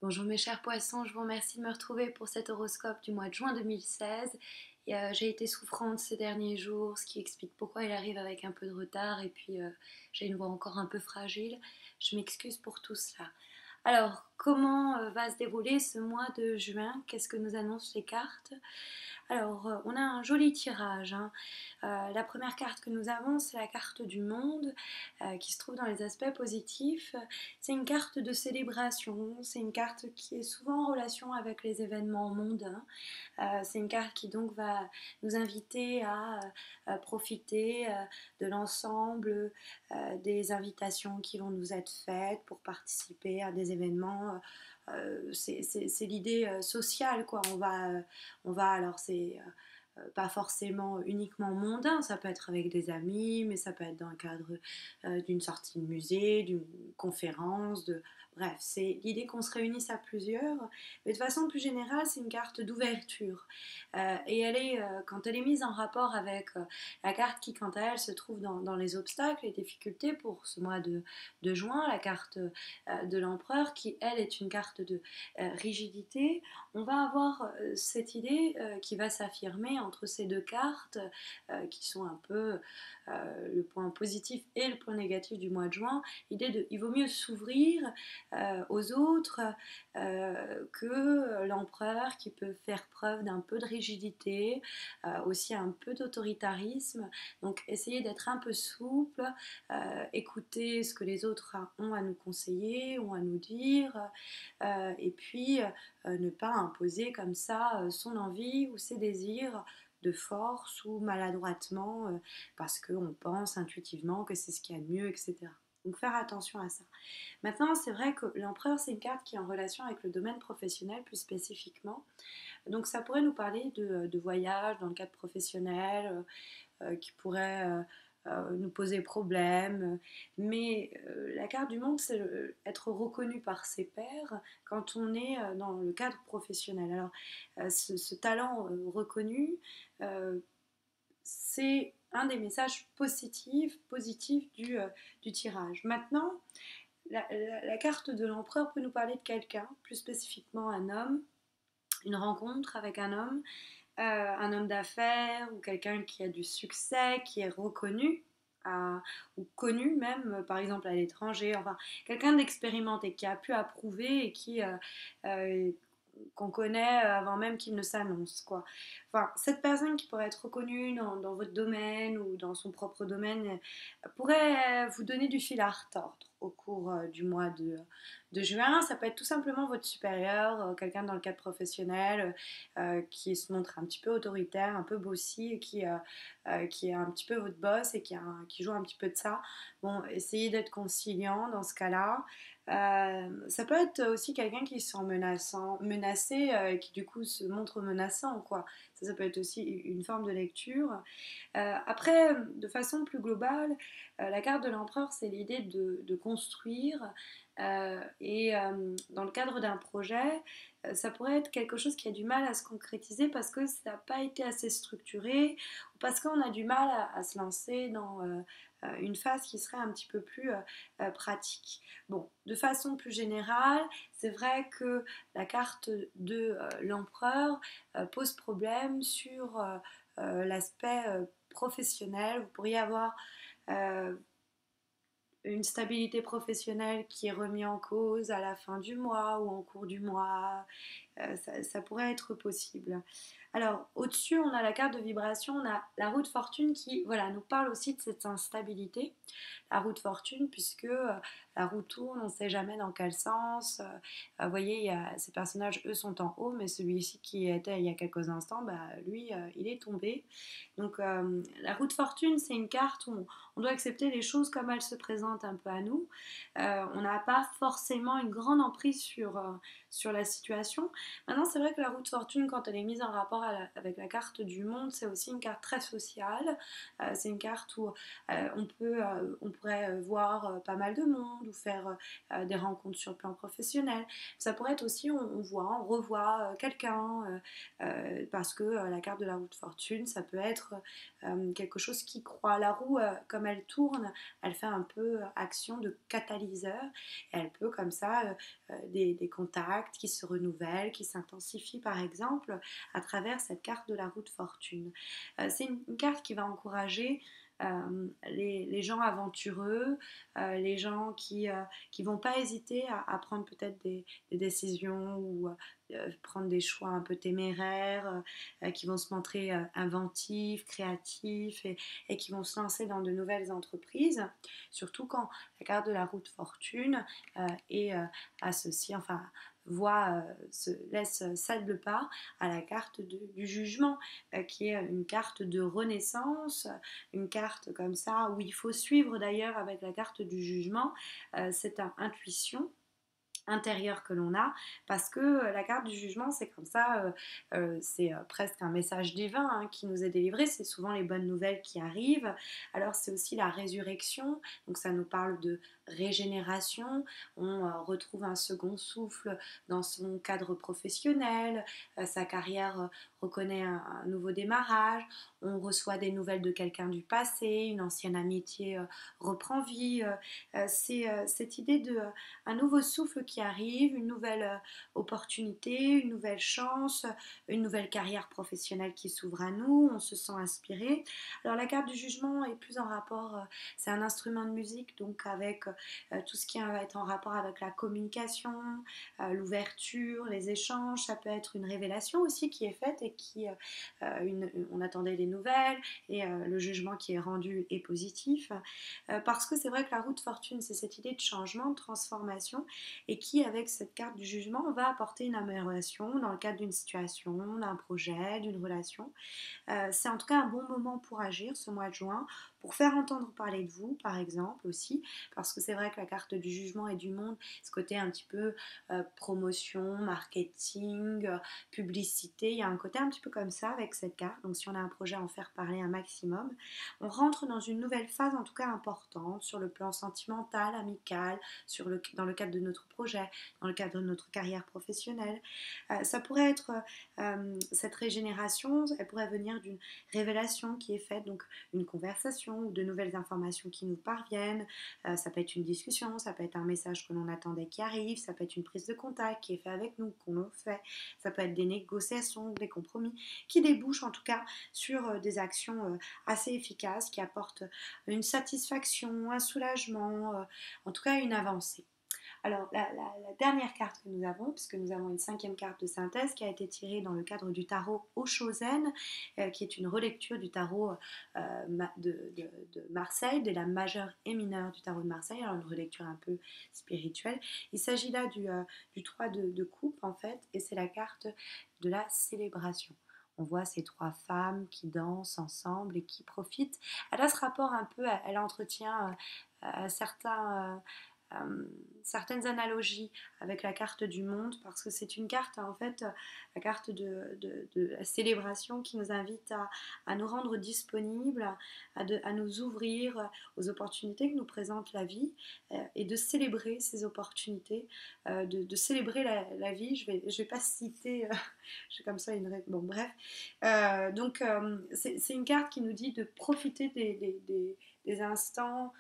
Bonjour mes chers poissons, je vous remercie de me retrouver pour cet horoscope du mois de juin 2016. J'ai été souffrante ces derniers jours, ce qui explique pourquoi il arrive avec un peu de retard et puis j'ai une voix encore un peu fragile. Je m'excuse pour tout cela. Alors, comment va se dérouler ce mois de juin? Qu'est-ce que nous annoncent les cartes? Alors, on a un joli tirage, hein. La première carte que nous avons, c'est la carte du monde qui se trouve dans les aspects positifs. C'est une carte de célébration, c'est une carte qui est souvent en relation avec les événements mondains. C'est une carte qui donc va nous inviter à profiter de l'ensemble des invitations qui vont nous être faites pour participer à des événements. C'est l'idée sociale, quoi. Alors c'est pas forcément uniquement mondain, ça peut être avec des amis, mais ça peut être dans le cadre d'une sortie de musée, d'une conférence, bref, c'est l'idée qu'on se réunisse à plusieurs, mais de façon plus générale, c'est une carte d'ouverture. Et quand elle est mise en rapport avec la carte qui, quant à elle, se trouve dans les obstacles et difficultés pour ce mois de juin, la carte de l'empereur, qui, elle, est une carte de rigidité, on va avoir cette idée qui va s'affirmer entre ces deux cartes qui sont un peu le point positif et le point négatif du mois de juin. L'idée de il vaut mieux s'ouvrir aux autres que l'empereur qui peut faire preuve d'un peu de rigidité, aussi un peu d'autoritarisme. Donc essayer d'être un peu souple, écouter ce que les autres ont à nous conseiller, ont à nous dire, et puis ne pas imposer comme ça son envie ou ses désirs de force ou maladroitement parce qu'on pense intuitivement que c'est ce qu'il y a de mieux, etc. Donc faire attention à ça. Maintenant, c'est vrai que l'empereur, c'est une carte qui est en relation avec le domaine professionnel plus spécifiquement. Donc ça pourrait nous parler de voyage dans le cadre professionnel, qui pourrait nous poser problème. Mais la carte du monde, c'est être reconnu par ses pairs quand on est dans le cadre professionnel. Alors, ce talent reconnu, euh, c'est un des messages positifs du tirage. Maintenant, la carte de l'empereur peut nous parler de quelqu'un, plus spécifiquement un homme, une rencontre avec un homme d'affaires ou quelqu'un qui a du succès, qui est reconnu ou connu même, par exemple à l'étranger, enfin quelqu'un d'expérimenté qui a pu approuver et euh, qu'on connaît avant même qu'il ne s'annonce, quoi. Enfin, cette personne qui pourrait être reconnue dans votre domaine ou dans son propre domaine pourrait vous donner du fil à retordre au cours du mois de juin. Ça peut être tout simplement votre supérieur, quelqu'un dans le cadre professionnel qui se montre un petit peu autoritaire, un peu bossy, et qui est un petit peu votre boss et qui joue un petit peu de ça. Bon, essayez d'être conciliant dans ce cas-là. Ça peut être aussi quelqu'un qui se sent menacé et qui du coup se montre menaçant, quoi. Ça peut être aussi une forme de lecture. Après, de façon plus globale, la carte de l'empereur, c'est l'idée de construire. Dans le cadre d'un projet, ça pourrait être quelque chose qui a du mal à se concrétiser parce que ça n'a pas été assez structuré ou parce qu'on a du mal à se lancer dans une phase qui serait un petit peu plus pratique. Bon, de façon plus générale, c'est vrai que la carte de l'empereur pose problème sur l'aspect professionnel. Vous pourriez avoir euh, une stabilité professionnelle qui est remise en cause à la fin du mois ou en cours du mois. Ça pourrait être possible. Alors, au-dessus, on a la carte de vibration, on a la roue de fortune qui, voilà, nous parle aussi de cette instabilité. La roue de fortune, puisque la roue tourne, on ne sait jamais dans quel sens. Vous voyez, ces personnages, eux, sont en haut, mais celui-ci qui était il y a quelques instants, bah, lui, il est tombé. Donc, la roue de fortune, c'est une carte où on doit accepter les choses comme elles se présentent un peu à nous. On n'a pas forcément une grande emprise sur la situation. Maintenant, c'est vrai que la roue de fortune, quand elle est mise en rapport avec la carte du monde, c'est aussi une carte très sociale. C'est une carte où on pourrait voir pas mal de monde ou faire des rencontres sur le plan professionnel. Ça pourrait être aussi, on revoit quelqu'un parce que la carte de la roue de fortune, ça peut être quelque chose qui croit. La roue, comme elle tourne, elle fait un peu action de catalyseur et elle peut comme ça, des contacts, contacts qui se renouvellent, qui s'intensifient par exemple à travers cette carte de la roue de fortune. C'est une carte qui va encourager les gens aventureux, les gens qui vont pas hésiter à prendre peut-être des décisions ou prendre des choix un peu téméraires, qui vont se montrer inventifs, créatifs et qui vont se lancer dans de nouvelles entreprises, surtout quand la carte de la roue de fortune est associée, enfin, cède le pas à la carte du jugement, qui est une carte de renaissance, une carte comme ça où il faut suivre d'ailleurs avec la carte du jugement cette intuition intérieure que l'on a, parce que la carte du jugement, c'est comme ça, c'est presque un message divin hein, qui nous est délivré, c'est souvent les bonnes nouvelles qui arrivent, alors c'est aussi la résurrection, donc ça nous parle de régénération, on retrouve un second souffle dans son cadre professionnel, sa carrière reconnaît un nouveau démarrage, on reçoit des nouvelles de quelqu'un du passé, une ancienne amitié reprend vie, c'est cette idée de un nouveau souffle qui arrive, une nouvelle opportunité, une nouvelle chance, une nouvelle carrière professionnelle qui s'ouvre à nous, on se sent inspiré. Alors la carte du jugement est plus en rapport, c'est un instrument de musique, donc avec tout ce qui va être en rapport avec la communication, l'ouverture, les échanges, ça peut être une révélation aussi qui est faite et qui, on attendait des nouvelles et le jugement qui est rendu est positif, parce que c'est vrai que la roue de fortune, c'est cette idée de changement, de transformation et qui, avec cette carte du jugement, va apporter une amélioration dans le cadre d'une situation, d'un projet, d'une relation. C'est en tout cas un bon moment pour agir ce mois de juin, pour faire entendre parler de vous, par exemple, aussi, parce que c'est vrai que la carte du jugement et du monde, ce côté un petit peu promotion, marketing, publicité, il y a un côté un petit peu comme ça avec cette carte, donc si on a un projet à en faire parler un maximum, on rentre dans une nouvelle phase en tout cas importante sur le plan sentimental, amical, dans le cadre de notre projet, dans le cadre de notre carrière professionnelle. Ça pourrait être cette régénération, elle pourrait venir d'une révélation qui est faite, donc une conversation ou de nouvelles informations qui nous parviennent. Ça peut être une discussion, ça peut être un message que l'on attendait qui arrive, ça peut être une prise de contact qui est faite avec nous, qu'on a fait. Ça peut être des négociations, des compromis qui débouchent en tout cas sur des actions assez efficaces qui apportent une satisfaction, un soulagement, en tout cas une avancée. Alors, la dernière carte que nous avons, puisque nous avons une cinquième carte de synthèse qui a été tirée dans le cadre du tarot Oshozen, qui est une relecture du tarot de Marseille, de la majeure et mineure du tarot de Marseille, alors une relecture un peu spirituelle. Il s'agit là du 3 de coupe, en fait, et c'est la carte de la célébration. On voit ces trois femmes qui dansent ensemble et qui profitent. Elle a ce rapport un peu, elle entretient certaines analogies avec la carte du monde parce que c'est une carte en fait la carte de la célébration qui nous invite à nous rendre disponibles, à nous ouvrir aux opportunités que nous présente la vie et de célébrer ces opportunités, de célébrer la vie. Je vais pas citer j'ai comme ça une bon bref donc c'est une carte qui nous dit de profiter des instants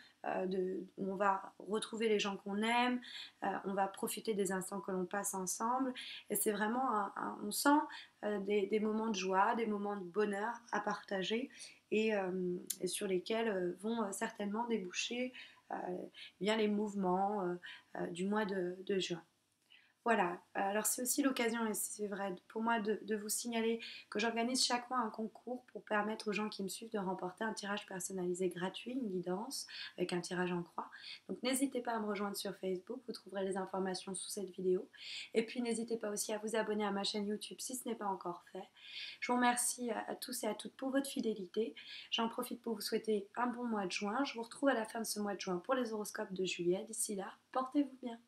où on va retrouver les gens qu'on aime, on va profiter des instants que l'on passe ensemble. Et c'est vraiment, on sent des moments de joie, des moments de bonheur à partager et sur lesquels vont certainement déboucher bien les mouvements du mois de juin. Voilà, alors c'est aussi l'occasion, et c'est vrai pour moi, de vous signaler que j'organise chaque mois un concours pour permettre aux gens qui me suivent de remporter un tirage personnalisé gratuit, une guidance avec un tirage en croix. Donc n'hésitez pas à me rejoindre sur Facebook, vous trouverez les informations sous cette vidéo. Et puis n'hésitez pas aussi à vous abonner à ma chaîne YouTube si ce n'est pas encore fait. Je vous remercie à tous et à toutes pour votre fidélité. J'en profite pour vous souhaiter un bon mois de juin. Je vous retrouve à la fin de ce mois de juin pour les horoscopes de juillet. D'ici là, portez-vous bien.